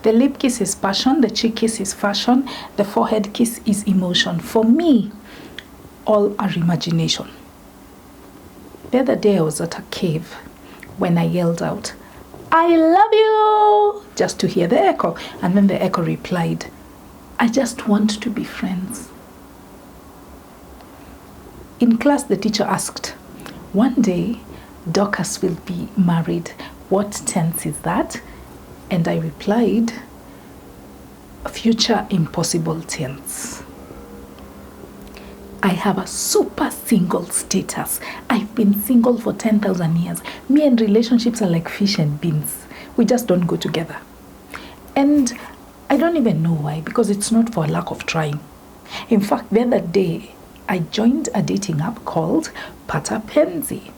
The lip kiss is passion, the cheek kiss is fashion, the forehead kiss is emotion. For me, all are imagination. The other day I was at a cave when I yelled out, "I love you," just to hear the echo. And then the echo replied, "I just want to be friends." In class, the teacher asked, "One day, Dorcas will be married. What tense is that?" And I replied, "Future impossible tense." I have a super single status. I've been single for 10,000 years. Me and relationships are like fish and beans. We just don't go together. And I don't even know why, because it's not for lack of trying. In fact, the other day, I joined a dating app called Patapenzi.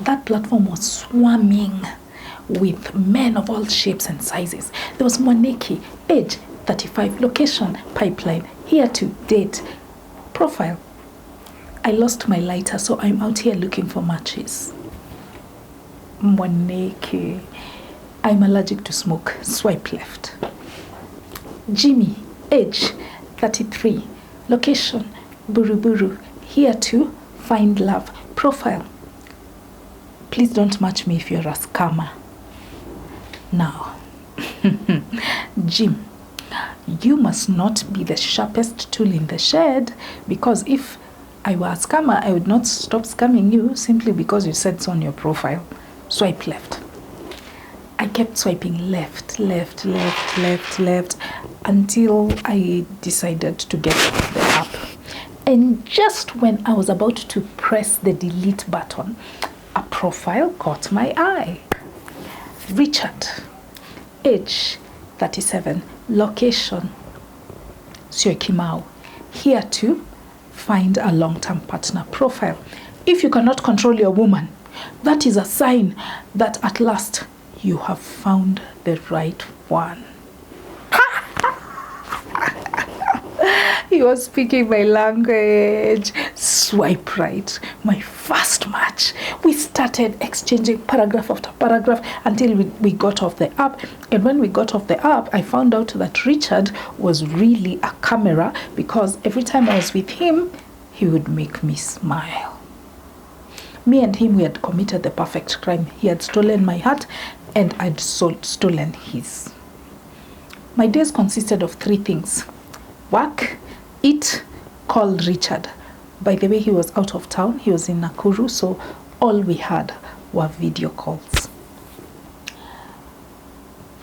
That platform was swarming with men of all shapes and sizes. There was Moneki, age 35, location, pipeline, here to date, profile. I lost my lighter, so I'm out here looking for matches. Moneki, I'm allergic to smoke, swipe left. Jimmy, age 33, location, Buruburu, here to find love, profile. Please don't match me if you're a scammer. Now, Jim, you must not be the sharpest tool in the shed, because if I were a scammer, I would not stop scamming you simply because you said so on your profile. Swipe left. I kept swiping left, until I decided to get off the app. And just when I was about to press the delete button, a profile caught my eye. Richard, age 37, location, Syokimau, here to find a long-term partner, profile. If you cannot control your woman, that is a sign that at last you have found the right one. He was speaking my language. Swipe right. My first match. We started exchanging paragraph after paragraph until we got off the app. And when we got off the app, I found out that Richard was really a camera, because every time I was with him, he would make me smile. Me and him, we had committed the perfect crime. He had stolen my heart and I'd stolen his. My days consisted of 3 things: work, eat, call Richard. By the way, he was out of town. He was in Nakuru, so all we had were video calls.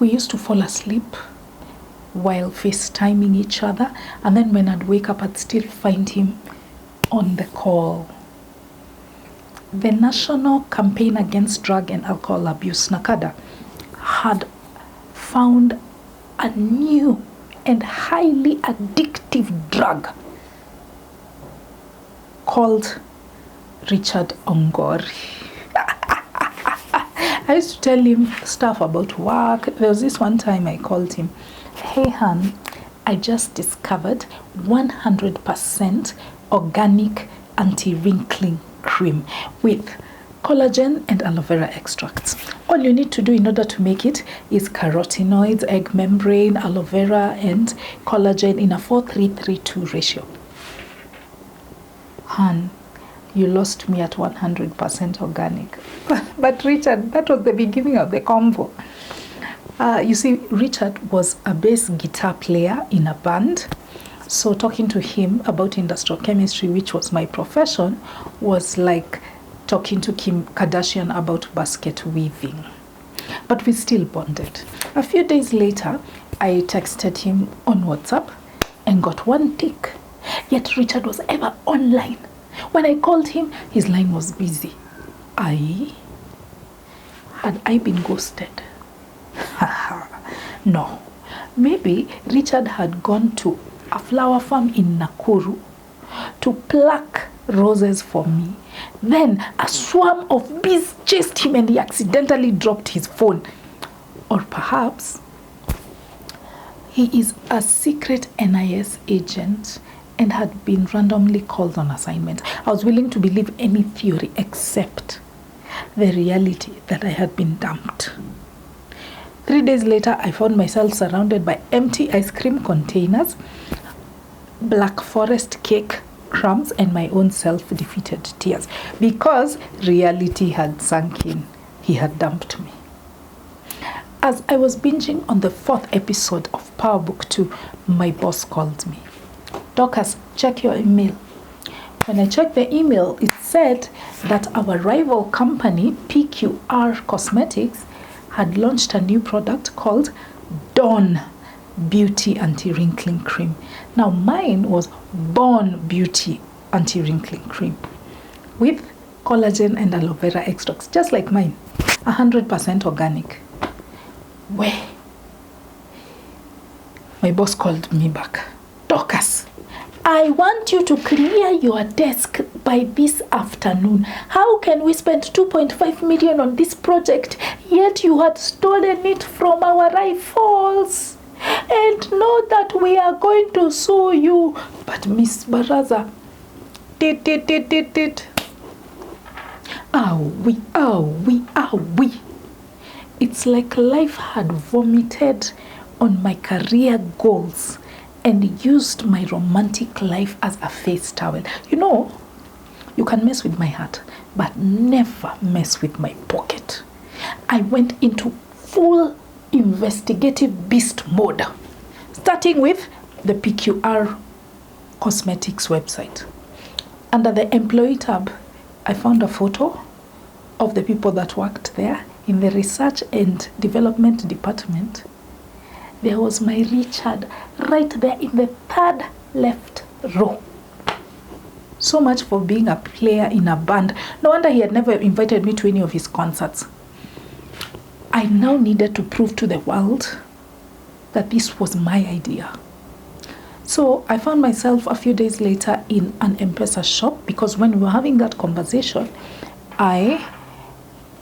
We used to fall asleep while FaceTiming each other, and then when I'd wake up, I'd still find him on the call. The National Campaign Against Drug and Alcohol Abuse, NACADA, had found a new and highly addictive drug called Richard Ongori. I used to tell him stuff about work. There was this one time I called him, "Hey, hon, I just discovered 100% organic anti-wrinkling cream with collagen and aloe vera extracts. All you need to do in order to make it is carotenoids, egg membrane, aloe vera, and collagen in a 4:3:2 ratio." Han, you lost me at 100% organic. But Richard, that was the beginning of the convo. You see, Richard was a bass guitar player in a band. So talking to him about industrial chemistry, which was my profession, was like talking to Kim Kardashian about basket weaving. But we still bonded. A few days later, I texted him on WhatsApp and got one tick. Yet Richard was ever online. When I called him, his line was busy. Had I been ghosted? No. Maybe Richard had gone to a flower farm in Nakuru to pluck roses for me. Then a swarm of bees chased him and he accidentally dropped his phone. Or perhaps he is a secret NIS agent and had been randomly called on assignment. I was willing to believe any theory except the reality that I had been dumped. 3 days later, I found myself surrounded by empty ice cream containers, Black Forest cake crumbs, and my own self-defeated tears, because reality had sunk in. He had dumped me. As I was binging on the 4th episode of Power Book 2, my boss called me. Dorcas, check your email. When I checked the email, it said that our rival company, PQR Cosmetics, had launched a new product called Dawn Beauty Anti-Wrinkling Cream. Now mine was Born Beauty Anti-Wrinkling Cream with collagen and aloe vera extracts, just like mine, 100% organic. Where? My boss called me back. Dorcas, I want you to clear your desk by this afternoon. How can we spend 2.5 million on this project, yet you had stolen it from our rivals? And know that we are going to sue you. But Miss Baraza, we. It's like life had vomited on my career goals and used my romantic life as a face towel. You know, you can mess with my heart, but never mess with my pocket. I went into full investigative beast mode, starting with the PQR Cosmetics website. Under the employee tab, I found a photo of the people that worked there. In the research and development department, there was my Richard right there in the 3rd left row. So much for being a player in a band. No wonder he had never invited me to any of his concerts. I now needed to prove to the world that this was my idea. So I found myself a few days later in an M-Pesa shop, because when we were having that conversation, I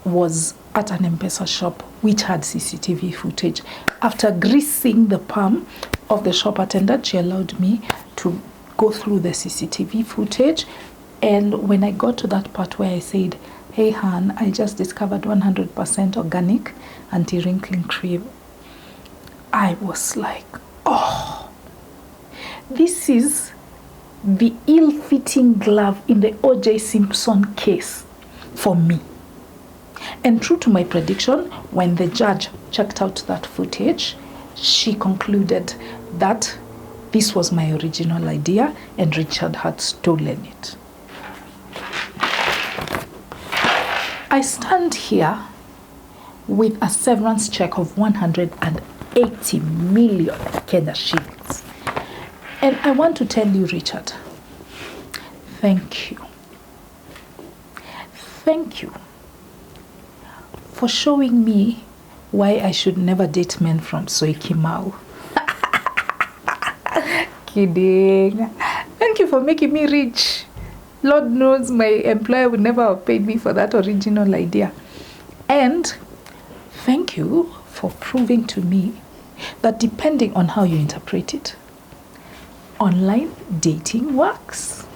was at an M-Pesa shop which had CCTV footage. After greasing the palm of the shop attendant, she allowed me to go through the CCTV footage. And when I got to that part where I said, "Hey Han, I just discovered 100% organic anti-wrinkling cream," I was like, oh, this is the ill-fitting glove in the O.J. Simpson case for me. And true to my prediction, when the judge checked out that footage, she concluded that this was my original idea and Richard had stolen it. I stand here with a severance check of 180 million Kenya shillings. And I want to tell you, Richard, thank you. Thank you for showing me why I should never date men from Soikimau. Kidding. Thank you for making me rich. Lord knows my employer would never have paid me for that original idea. And thank you for proving to me that depending on how you interpret it, online dating works.